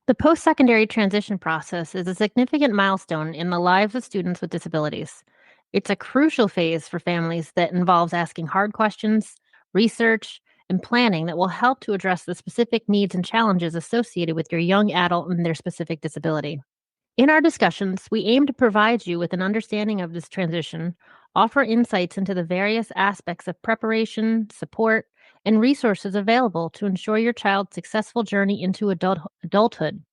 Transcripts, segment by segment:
The post-secondary transition process is a significant milestone in the lives of students with disabilities. It's a crucial phase for families that involves asking hard questions, research, and planning that will help to address the specific needs and challenges associated with your young adult and their specific disability. In our discussions, we aim to provide you with an understanding of this transition, offer insights into the various aspects of preparation, support, and resources available to ensure your child's successful journey into adulthood,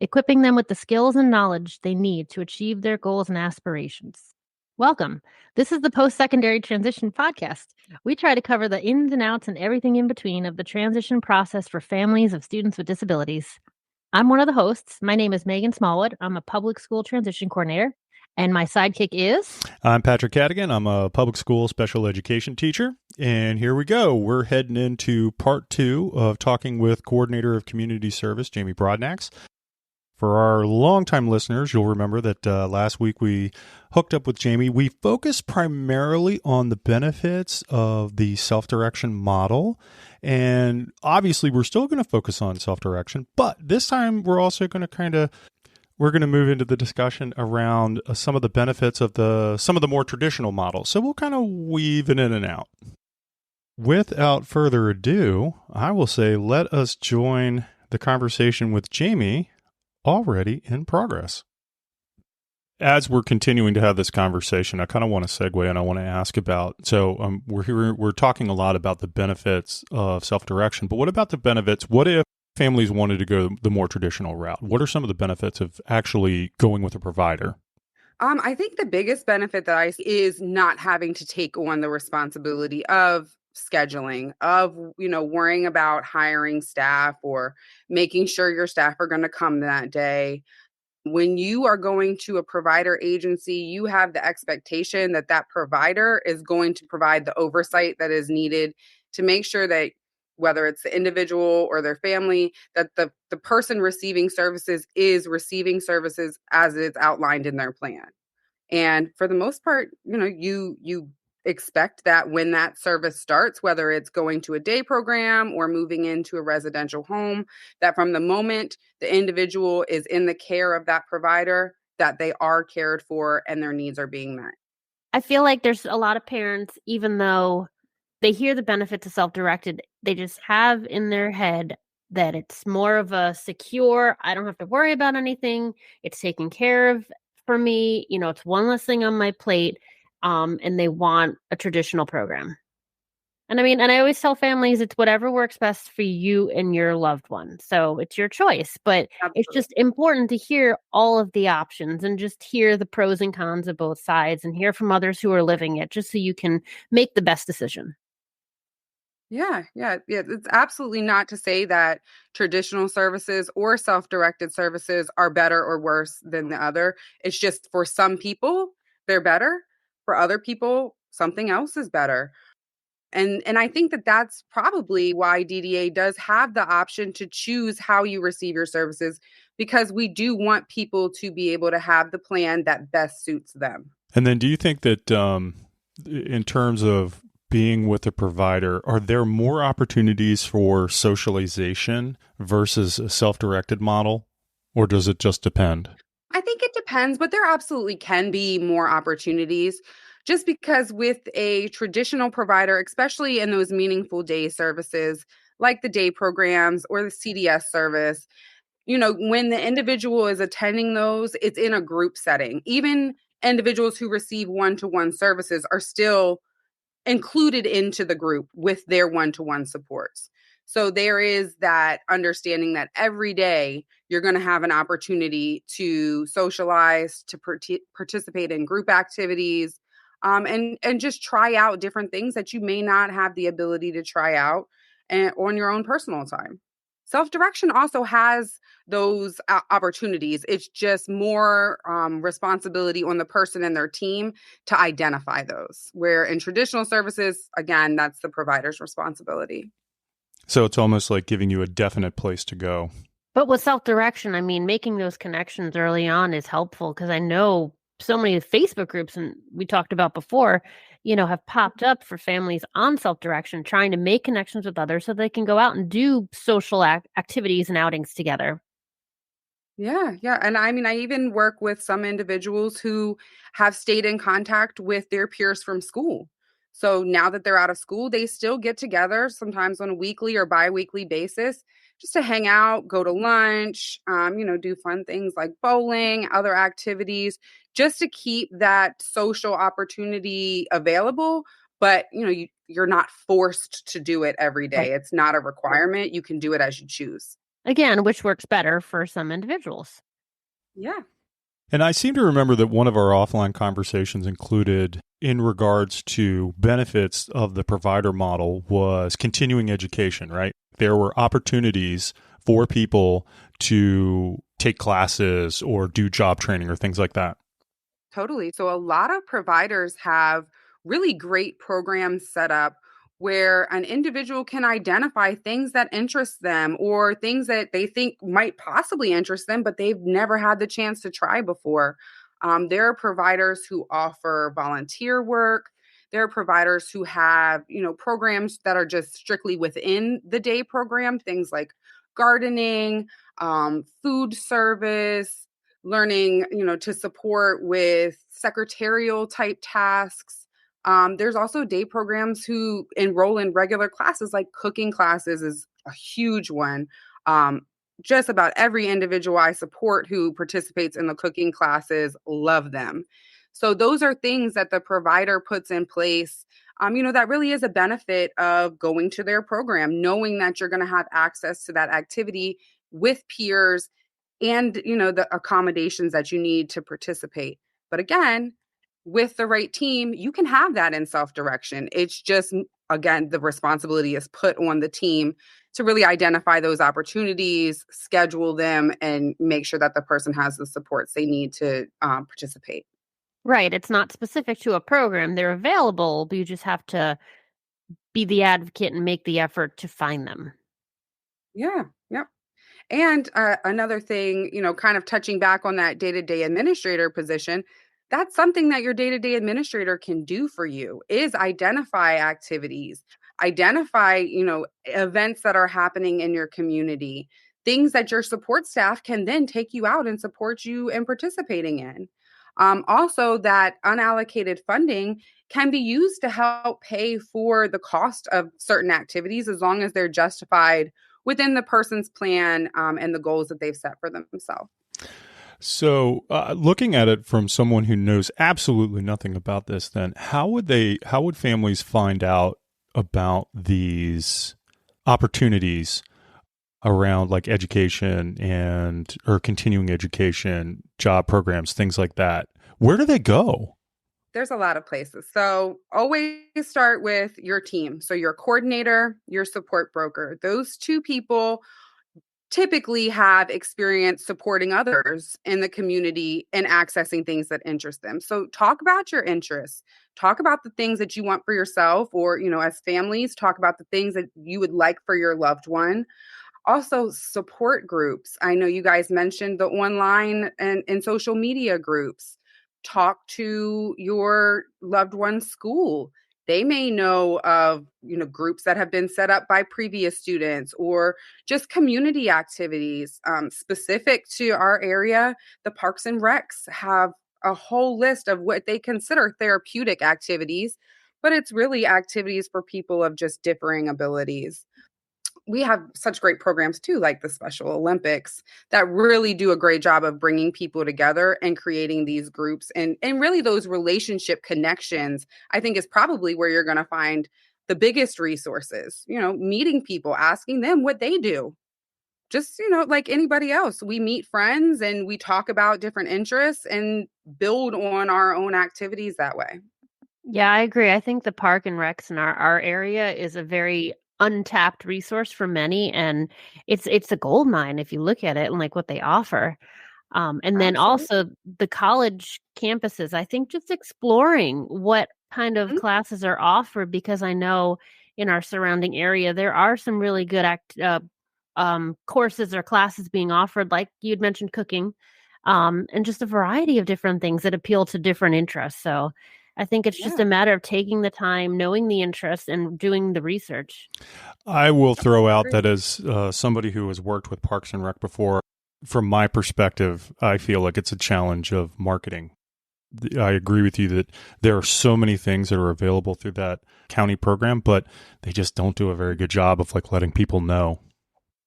equipping them with the skills and knowledge they need to achieve their goals and aspirations. Welcome. This is the Post Secondary Transition Podcast. We try to cover the ins and outs and everything in between of the transition process for families of students with disabilities. I'm one of the hosts. My name is Meghan Smallwood. I'm a public school transition coordinator, and my sidekick is. I'm Patrick Cadigan. I'm a public school special education teacher. And here we go. We're heading into part 2 of talking with Coordinator of Community Service, Jamie Brodnax. For our longtime listeners, you'll remember that last week we hooked up with Jamie. We focused primarily on the benefits of the self-direction model. And obviously, we're still going to focus on self-direction. But this time, we're also going to we're going to move into the discussion around some of the benefits of some of the more traditional models. So we'll kind of weave it in and out. Without further ado, I will say let us join the conversation with Jamie, already in progress. As we're continuing to have this conversation, I kind of want to segue and I want to ask about, we're talking a lot about the benefits of self-direction, but what about the benefits? What if families wanted to go the more traditional route? What are some of the benefits of actually going with a provider? I think the biggest benefit that I see is not having to take on the responsibility of scheduling, of, worrying about hiring staff or making sure your staff are going to come that day. When you are going to a provider agency, you have the expectation that that provider is going to provide the oversight that is needed to make sure that whether it's the individual or their family, that the person receiving services is receiving services as it's outlined in their plan. And for the most part, you expect that when that service starts, whether it's going to a day program or moving into a residential home, that from the moment the individual is in the care of that provider, that they are cared for and their needs are being met. I feel like there's a lot of parents, even though they hear the benefits of self-directed, they just have in their head that it's more of a secure, I don't have to worry about anything, it's taken care of for me, it's one less thing on my plate, and they want a traditional program. And I always tell families it's whatever works best for you and your loved one. So it's your choice, but Absolutely. It's just important to hear all of the options and just hear the pros and cons of both sides and hear from others who are living it, just so you can make the best decision. Yeah. It's absolutely not to say that traditional services or self-directed services are better or worse than the other. It's just for some people, they're better. For other people, something else is better. And I think that that's probably why DDA does have the option to choose how you receive your services, because we do want people to be able to have the plan that best suits them. And then do you think that in terms of being with a provider, are there more opportunities for socialization versus a self-directed model, or does it just depend? I think it depends, but there absolutely can be more opportunities. Just because with a traditional provider, especially in those meaningful day services like the day programs or the CDS service, when the individual is attending those, it's in a group setting. Even individuals who receive one-to-one services are still included into the group with their one-to-one supports. So there is that understanding that every day you're going to have an opportunity to socialize, to participate in group activities, and just try out different things that you may not have the ability to try out on your own personal time. Self-direction also has those opportunities. It's just more responsibility on the person and their team to identify those. Where in traditional services, again, that's the provider's responsibility. So it's almost like giving you a definite place to go. But with self-direction, making those connections early on is helpful, because I know so many Facebook groups, and we talked about before, have popped up for families on self-direction, trying to make connections with others so they can go out and do social activities and outings together. Yeah, yeah. And I mean, I even work with some individuals who have stayed in contact with their peers from school. So now that they're out of school, they still get together sometimes on a weekly or bi-weekly basis just to hang out, go to lunch, do fun things like bowling, other activities, just to keep that social opportunity available. But you're not forced to do it every Right. day. It's not a requirement. You can do it as you choose. Again, which works better for some individuals. Yeah. And I seem to remember that one of our offline conversations included, in regards to benefits of the provider model, was continuing education, right? There were opportunities for people to take classes or do job training or things like that. Totally. So a lot of providers have really great programs set up where an individual can identify things that interest them or things that they think might possibly interest them, but they've never had the chance to try before. There are providers who offer volunteer work. There are providers who have, programs that are just strictly within the day program, things like gardening, food service, learning, to support with secretarial type tasks. There's also day programs who enroll in regular classes, like cooking classes is a huge one. Um, just about every individual I support who participates in the cooking classes love them. So those are things that the provider puts in place. That really is a benefit of going to their program, knowing that you're going to have access to that activity with peers and the accommodations that you need to participate. But again, with the right team, you can have that in self-direction. It's just, again, the responsibility is put on the team to really identify those opportunities, schedule them, and make sure that the person has the supports they need to participate. Right. It's not specific to a program. They're available, but you just have to be the advocate and make the effort to find them. Yeah, yeah. And another thing, kind of touching back on that day to day administrator position, that's something that your day to day administrator can do for you is identify activities, identify, events that are happening in your community, things that your support staff can then take you out and support you in participating in. Also, that unallocated funding can be used to help pay for the cost of certain activities as long as they're justified within the person's plan and the goals that they've set for themselves. So, looking at it from someone who knows absolutely nothing about this, then how would families find out about these opportunities around like education and or continuing education, job programs, things like that? Where do they go? There's a lot of places. So always start with your team. So your coordinator, your support broker. Those two people typically have experience supporting others in the community and accessing things that interest them. So talk about your interests. Talk about the things that you want for yourself or, as families, talk about the things that you would like for your loved one. Also, support groups. I know you guys mentioned the online and social media groups. Talk to your loved one's school. They may know of, groups that have been set up by previous students or just community activities specific to our area. The Parks and Recs have a whole list of what they consider therapeutic activities, but it's really activities for people of just differing abilities. We have such great programs too, like the Special Olympics, that really do a great job of bringing people together and creating these groups and really those relationship connections. I think is probably where you're going to find the biggest resources. Meeting people, asking them what they do. Just like anybody else, we meet friends and we talk about different interests and build on our own activities that way. Yeah, I agree. I think the park and recs in our area is a very untapped resource for many, and it's a gold mine if you look at it and like what they offer. And then Absolutely. also the college campuses, I think just exploring what kind of Mhm. classes are offered because I know in our surrounding area there are some really good courses or classes being offered, like you'd mentioned cooking, and just a variety of different things that appeal to different interests. So I think it's just Yeah. a matter of taking the time, knowing the interests, and doing the research. I will throw out Agree. that as somebody who has worked with Parks and Rec before, from my perspective, I feel like it's a challenge of marketing. I agree with you that there are so many things that are available through that county program, but they just don't do a very good job of like letting people know.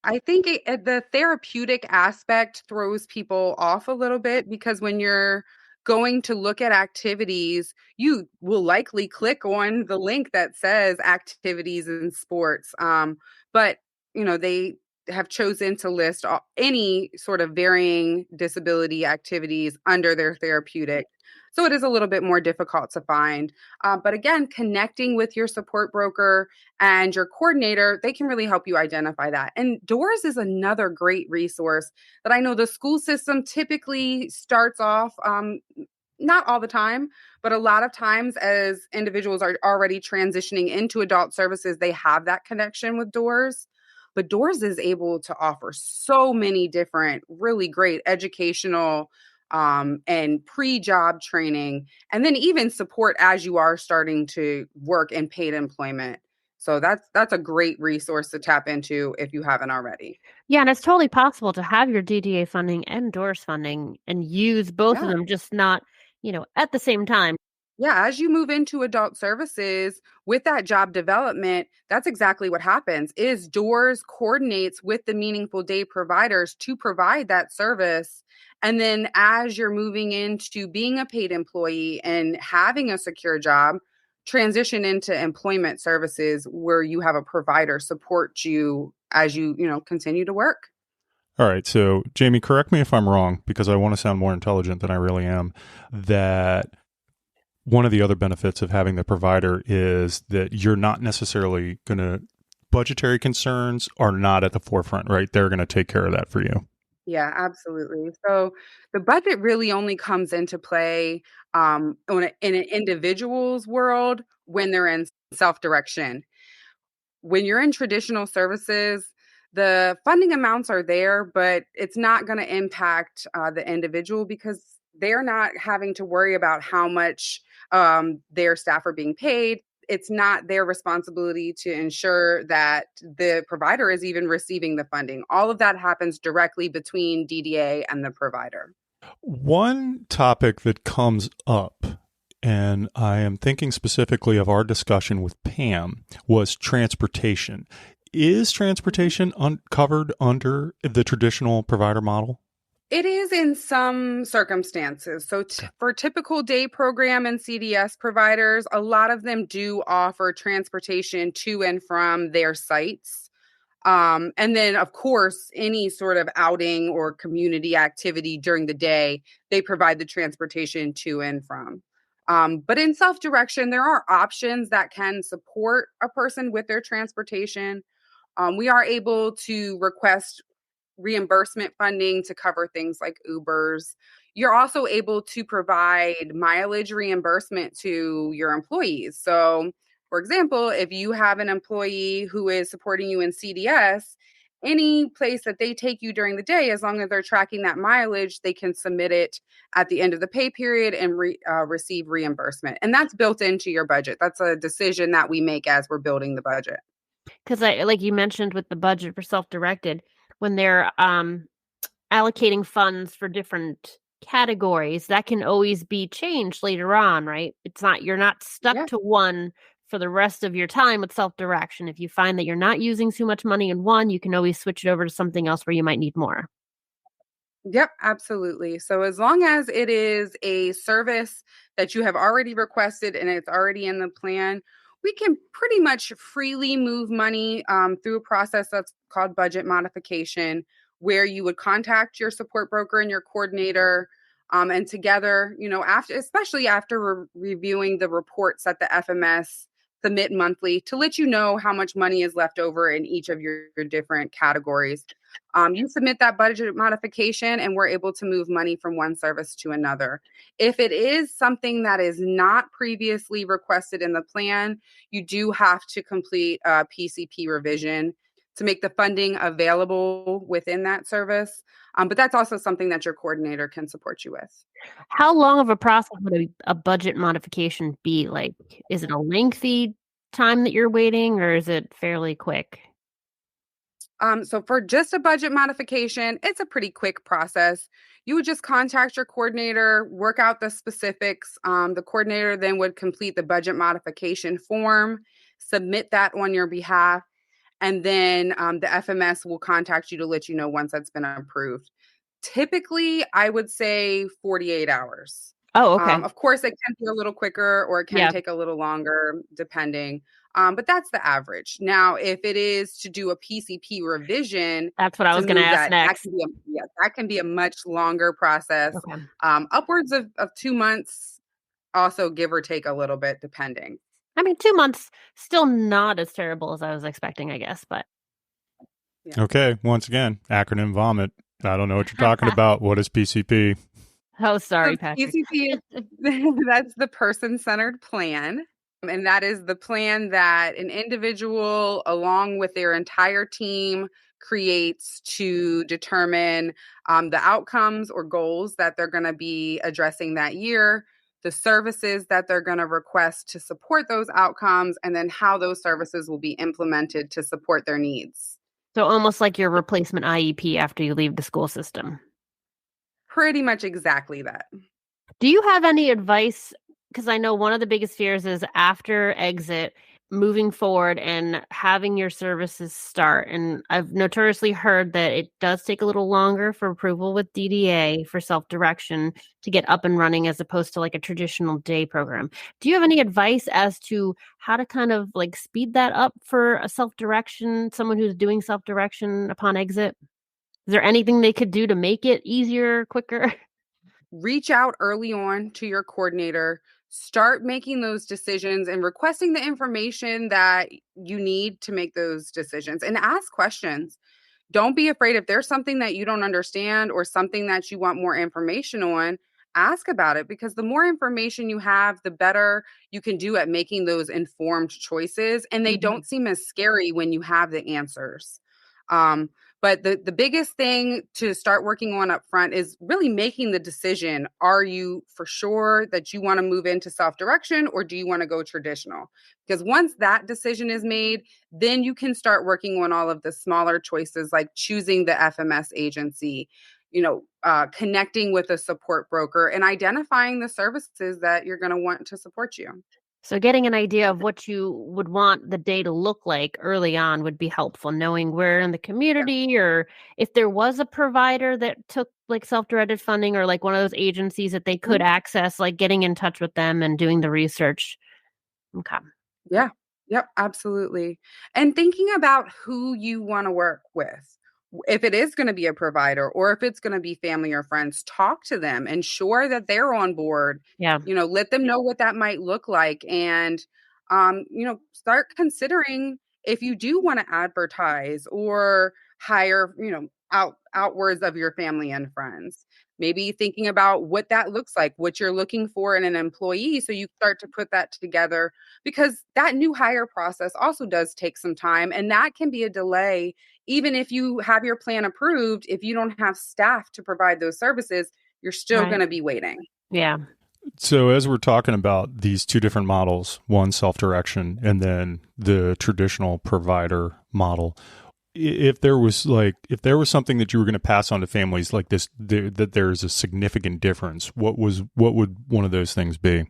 I think the therapeutic aspect throws people off a little bit because when you're going to look at activities, you will likely click on the link that says activities and sports. But they have chosen to list any sort of varying disability activities under their therapeutic. So it is a little bit more difficult to find. But again, connecting with your support broker and your coordinator, they can really help you identify that. And DOORS is another great resource that I know the school system typically starts off, not all the time, but a lot of times as individuals are already transitioning into adult services, they have that connection with DOORS. But DOORS is able to offer so many different, really great educational and pre-job training, and then even support as you are starting to work in paid employment. So that's a great resource to tap into if you haven't already. Yeah, and it's totally possible to have your DDA funding and DOORS funding and use both of Yeah. them, just not, at the same time. Yeah, as you move into adult services with that job development, that's exactly what happens. Is DOORS coordinates with the meaningful day providers to provide that service. And then as you're moving into being a paid employee and having a secure job, transition into employment services where you have a provider support you as you continue to work. All right. So, Jamie, correct me if I'm wrong, because I want to sound more intelligent than I really am. That one of the other benefits of having the provider is that you're not necessarily going to, budgetary concerns are not at the forefront, right? They're going to take care of that for you. Yeah, absolutely. So the budget really only comes into play in an individual's world when they're in self-direction. When you're in traditional services, the funding amounts are there, but it's not going to impact the individual because they're not having to worry about how much their staff are being paid. It's not their responsibility to ensure that the provider is even receiving the funding. All of that happens directly between DDA and the provider. One topic that comes up, and I am thinking specifically of our discussion with Pam, was transportation. Is transportation covered under the traditional provider model? It is in some circumstances. So, for typical day program and CDS providers, a lot of them do offer transportation to and from their sites. And then, of course, any sort of outing or community activity during the day, they provide the transportation to and from. But in self direction, there are options that can support a person with their transportation. We are able to request reimbursement funding to cover things like Ubers. You're also able to provide mileage reimbursement to your employees. So, for example, if you have an employee who is supporting you in CDS, any place that they take you during the day, as long as they're tracking that mileage, they can submit it at the end of the pay period and receive reimbursement. And that's built into your budget. That's a decision that we make as we're building the budget. Because like you mentioned with the budget for self-directed, when they're allocating funds for different categories, that can always be changed later on, right? You're not stuck Yeah. to one for the rest of your time with self-direction. If you find that you're not using too much money in one, you can always switch it over to something else where you might need more. Yep, absolutely. So as long as it is a service that you have already requested and it's already in the plan, we can pretty much freely move money through a process that's called budget modification, where you would contact your support broker and your coordinator. And together, after, especially after reviewing the reports that the FMS submit monthly to let you know how much money is left over in each of your different categories. You submit that budget modification, and we're able to move money from one service to another. If it is something that is not previously requested in the plan, you do have to complete a PCP revision to make the funding available within that service. But that's also something that your coordinator can support you with. How long of a process would a budget modification be? Like, is it a lengthy time that you're waiting, or is it fairly quick? So for just a budget modification, it's a pretty quick process. You would just contact your coordinator, work out the specifics. The coordinator then would complete the budget modification form, submit that on your behalf, and then the FMS will contact you to let you know once that's been approved. Typically, I would say 48 hours. Oh, okay. Of course, it can be a little quicker or it can Yeah, take a little longer, depending. But that's the average. Now, if it is to do a PCP revision that's what I to was going to move ask that, next. that can be a much longer process, Okay. upwards of 2 months, also give or take a little bit, depending. I mean, 2 months, still not as terrible as I was expecting, I guess, but Yeah. Okay, once again, acronym vomit. I don't know what you're talking about. What is PCP? oh, sorry, So Patrick. PCP is that's the person-centered plan. And that is the plan that an individual, along with their entire team, creates to determine the outcomes or goals that they're going to be addressing that year, the services that they're going to request to support those outcomes, and then how those services will be implemented to support their needs. So almost like your replacement IEP after you leave the school system. Pretty much exactly that. Do you have any advice? Because I know one of the biggest fears is after exit, moving forward and having your services start. And I've notoriously heard that it does take a little longer for approval with DDA for self-direction to get up and running as opposed to like a traditional day program. Do you have any advice as to how to kind of like speed that up for a self-direction, someone who's doing self-direction upon exit? Is there anything they could do to make it easier, quicker? Reach out early on to your coordinator, start making those decisions and requesting the information that you need to make those decisions, and ask questions. Don't be afraid. If there's something that you don't understand or something that you want more information on, ask about it, because the more information you have, the better you can do at making those informed choices. And they Mhm. don't seem as scary when you have the answers. Um, but the biggest thing to start working on up front is really making the decision. Are you for sure that you want to move into self-direction, or do you want to go traditional? Because once that decision is made, then you can start working on all of the smaller choices, like choosing the FMS agency, connecting with a support broker, and identifying the services that you're going to want to support you. So getting an idea of what you would want the day to look like early on would be helpful, knowing where in the community or if there was a provider that took like self-directed funding or like one of those agencies that they could Mhm. access, like getting in touch with them and doing the research. Okay. Yeah. Yep, absolutely. And thinking about who you want to work with. If it is going to be a provider or if it's going to be family or friends, talk to them, ensure that they're on board. Yeah. Let them know what that might look like, and start considering if you do want to advertise or hire, outwards of your family and friends. Maybe thinking about what that looks like, what you're looking for in an employee, so you start to put that together, because that new hire process also does take some time, and that can be a delay. Even if you have your plan approved, if you don't have staff to provide those services, you're still Right. going to be waiting. Yeah. So, as we're talking about these two different models, one self direction and then the traditional provider model, if there was something that you were going to pass on to families like this, that there's a significant difference, what would one of those things be?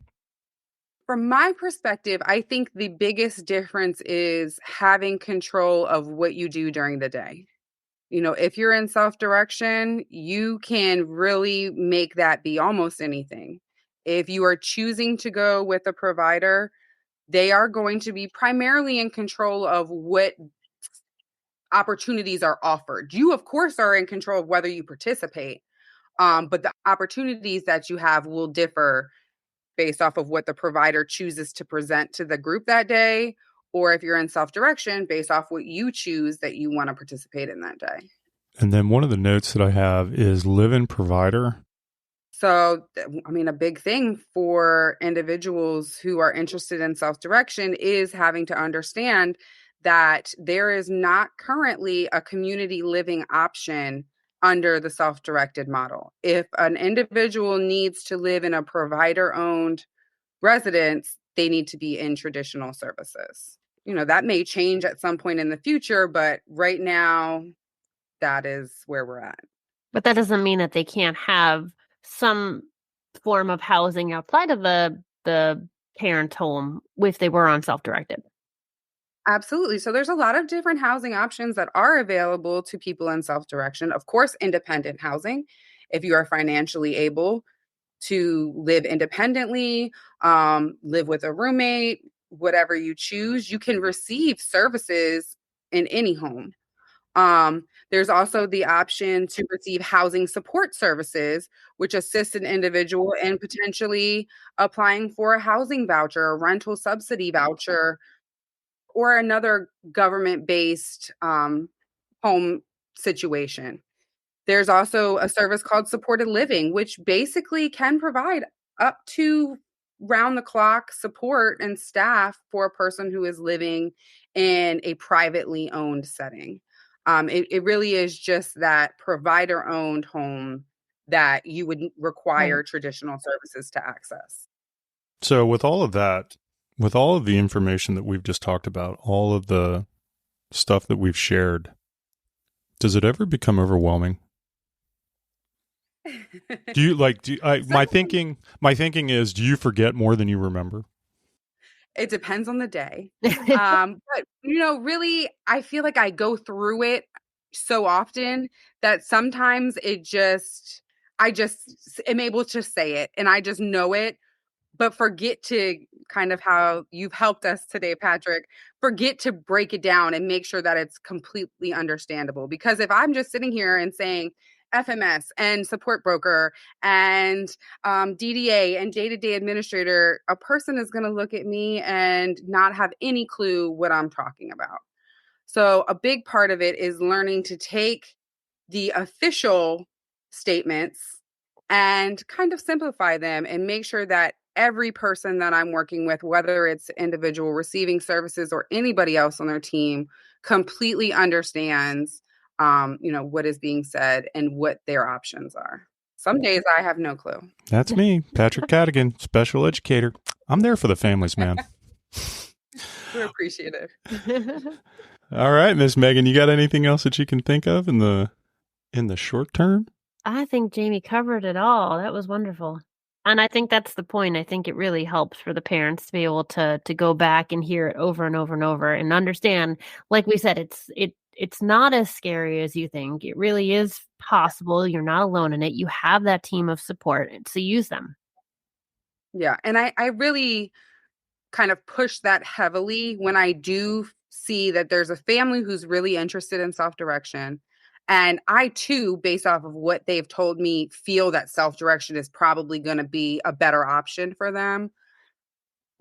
From my perspective, I think the biggest difference is having control of what you do during the day. If you're in self direction, you can really make that be almost anything. If you are choosing to go with a provider, they are going to be primarily in control of what opportunities are offered. You, of course, are in control of whether you participate, but the opportunities that you have will differ based off of what the provider chooses to present to the group that day, or if you're in self direction, based off what you choose that you want to participate in that day. And then one of the notes that I have is live in provider. So, a big thing for individuals who are interested in self direction is having to understand that there is not currently a community living option under the self directed model. If an individual needs to live in a provider owned residence, they need to be in traditional services. that may change at some point in the future, but right now that is where we're at. But that doesn't mean that they can't have some form of housing outside of the parent home if they were on self-directed. Absolutely. So there's a lot of different housing options that are available to people in self-direction. Of course, independent housing, if you are financially able to live independently, live with a roommate, whatever you choose, you can receive services in any home. There's also the option to receive housing support services, which assist an individual in potentially applying for a housing voucher, a rental subsidy voucher, or another government-based home situation. There's also a service called supported living, which basically can provide up to round the clock support and staff for a person who is living in a privately owned setting. It really is just that provider owned home that you would require traditional services to access. So with all of that, with all of the information that we've just talked about, all of the stuff that we've shared, does it ever become overwhelming? Do you my thinking is, do you forget more than you remember? It depends on the day. But really, I feel like I go through it so often that sometimes I just am able to say it and I just know it, but forget to kind of how you've helped us today, Patrick, forget to break it down and make sure that it's completely understandable. Because if I'm just sitting here and saying FMS and support broker and DDA and day-to-day administrator, a person is going to look at me and not have any clue what I'm talking about. So a big part of it is learning to take the official statements and kind of simplify them and make sure that every person that I'm working with, whether it's individual receiving services or anybody else on their team, completely understands, what is being said and what their options are. Some days I have no clue. That's me, Patrick Cadigan, special educator. I'm there for the families, man. We're appreciative. All right, Miss Meghan, you got anything else that you can think of in the short term? I think Jamie covered it all. That was wonderful. And I think that's the point. I think it really helps for the parents to be able to go back and hear it over and over and over and understand, like we said, it's not as scary as you think. It really is possible. You're not alone in it. You have that team of support, so use them. Yeah. And I really kind of push that heavily when I do see that there's a family who's really interested in self-direction. And I too, based off of what they've told me, feel that self-direction is probably going to be a better option for them.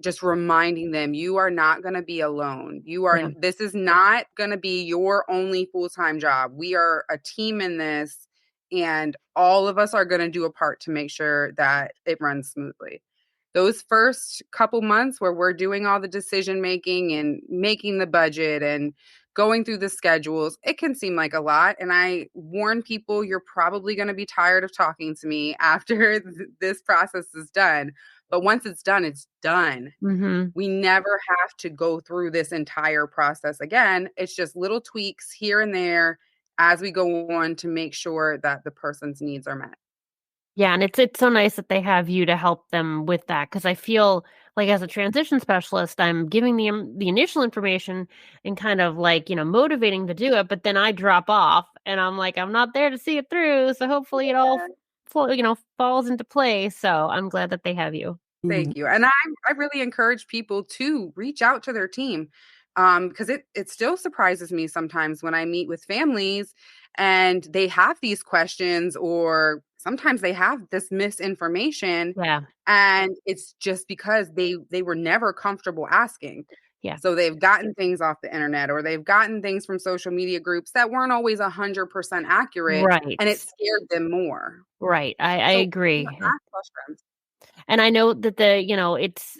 Just reminding them, you are not going to be alone. This is not going to be your only full-time job. We are a team in this, and all of us are going to do a part to make sure that it runs smoothly. Those first couple months where we're doing all the decision making and making the budget and going through the schedules, it can seem like a lot. And I warn people, you're probably going to be tired of talking to me after this process is done. But once it's done, it's done. Mm-hmm. We never have to go through this entire process again. It's just little tweaks here and there as we go on to make sure that the person's needs are met. Yeah, and it's so nice that they have you to help them with that, because I feel like as a transition specialist, I'm giving the initial information and kind of like, motivating to do it, but then I drop off and I'm like, I'm not there to see it through. So hopefully it all falls into place. So I'm glad that they have you. Thank you. And I really encourage people to reach out to their team, because it still surprises me sometimes when I meet with families and they have these questions, or sometimes they have this misinformation. Yeah. And it's just because they were never comfortable asking. Yeah. So they've gotten things off the internet, or they've gotten things from social media groups that weren't always 100% accurate. Right. And it scared them more. Right. I agree. Ask questions. And I know that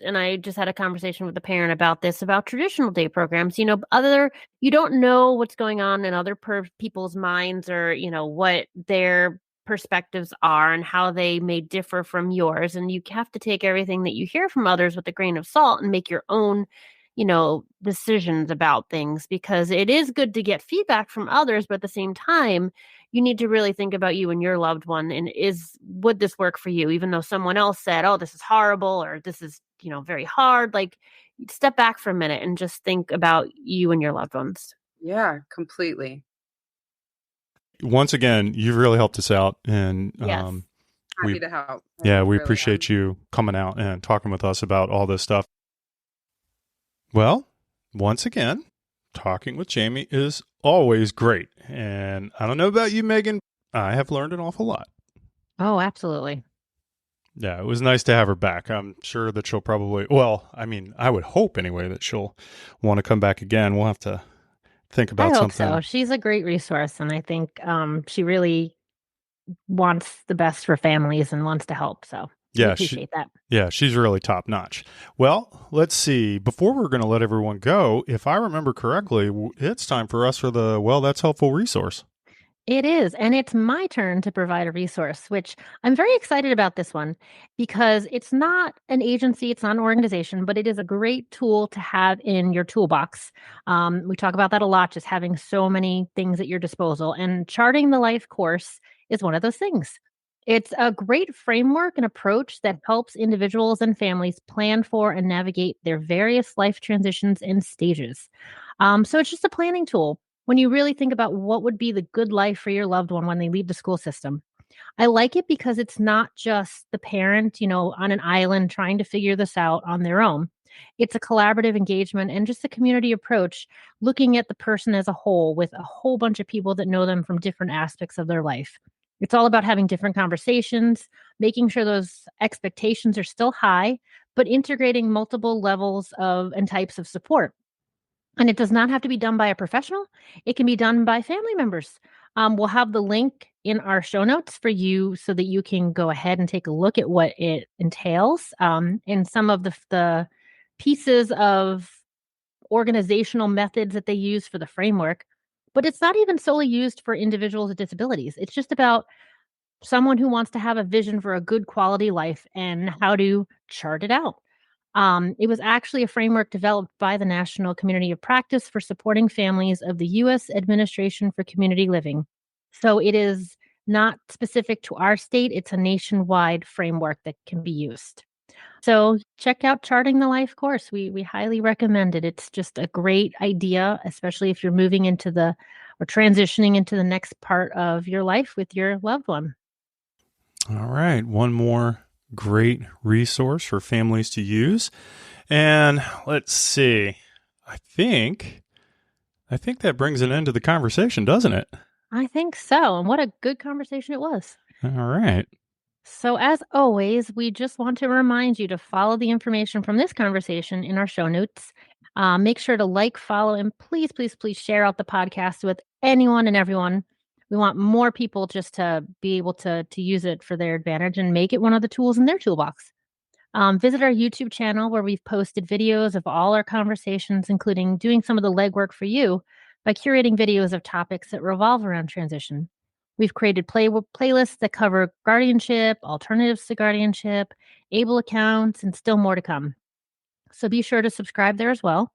and I just had a conversation with a parent about this, about traditional day programs. You don't know what's going on in other people's minds, or, what their perspectives are and how they may differ from yours. And you have to take everything that you hear from others with a grain of salt and make your own, decisions about things, because it is good to get feedback from others, but at the same time, you need to really think about you and your loved one, and would this work for you, even though someone else said, oh, this is horrible, or this is, very hard. Like, step back for a minute and just think about you and your loved ones. Yeah, completely. Once again, you've really helped us out, and Yes. Happy to help. We really appreciate you coming out and talking with us about all this stuff. Well, once again, talking with Jamie is always great. And I don't know about you, Megan, I have learned an awful lot. Oh, absolutely. Yeah, it was nice to have her back. I'm sure that she'll probably, I would hope anyway that she'll want to come back again. We'll have to think about something. I hope so. She's a great resource, and I think she really wants the best for families and wants to help. So we appreciate that. Yeah, she's really top notch. Well, let's see. Before we're going to let everyone go, if I remember correctly, it's time for us for the That's Helpful resource. It is, and it's my turn to provide a resource, which I'm very excited about this one, because it's not an agency, it's not an organization, but it is a great tool to have in your toolbox. We talk about that a lot, just having so many things at your disposal, and Charting the Life course is one of those things. It's a great framework and approach that helps individuals and families plan for and navigate their various life transitions and stages. So it's just a planning tool when you really think about what would be the good life for your loved one when they leave the school system. I like it because it's not just the parent, on an island trying to figure this out on their own. It's a collaborative engagement and just a community approach, looking at the person as a whole with a whole bunch of people that know them from different aspects of their life. It's all about having different conversations, making sure those expectations are still high, but integrating multiple levels of and types of support. And it does not have to be done by a professional. It can be done by family members. We'll have the link in our show notes for you so that you can go ahead and take a look at what it entails, and some of the pieces of organizational methods that they use for the framework. But it's not even solely used for individuals with disabilities. It's just about someone who wants to have a vision for a good quality life and how to chart it out. It was actually a framework developed by the National Community of Practice for Supporting Families of the U.S. Administration for Community Living. So it is not specific to our state. It's a nationwide framework that can be used. So check out Charting the Life course. We highly recommend it. It's just a great idea, especially if you're moving into or transitioning into the next part of your life with your loved one. All right. One more great resource for families to use. And let's see. I think that brings an end to the conversation, doesn't it? I think so. And what a good conversation it was. All right. So as always, we just want to remind you to follow the information from this conversation in our show notes. Make sure to like, follow, and please, please, please share out the podcast with anyone and everyone. We want more people just to be able to use it for their advantage and make it one of the tools in their toolbox. Visit our YouTube channel, where we've posted videos of all our conversations, including doing some of the legwork for you by curating videos of topics that revolve around transition. We've created playlists that cover guardianship, alternatives to guardianship, ABLE accounts, and still more to come. So be sure to subscribe there as well.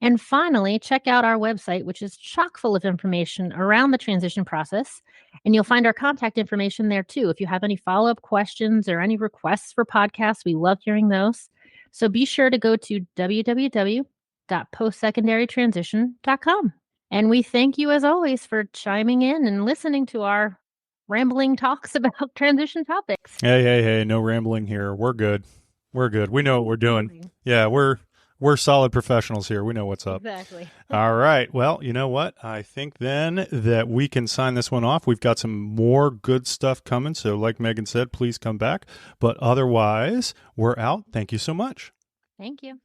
And finally, check out our website, which is chock full of information around the transition process. And you'll find our contact information there too. If you have any follow-up questions or any requests for podcasts, we love hearing those. So be sure to go to www.postsecondarytransition.com. And we thank you, as always, for chiming in and listening to our rambling talks about transition topics. Hey, no rambling here. We're good. We know what we're doing. Yeah, we're solid professionals here. We know what's up. Exactly. All right. Well, you know what? I think then that we can sign this one off. We've got some more good stuff coming. So like Megan said, please come back. But otherwise, we're out. Thank you so much. Thank you.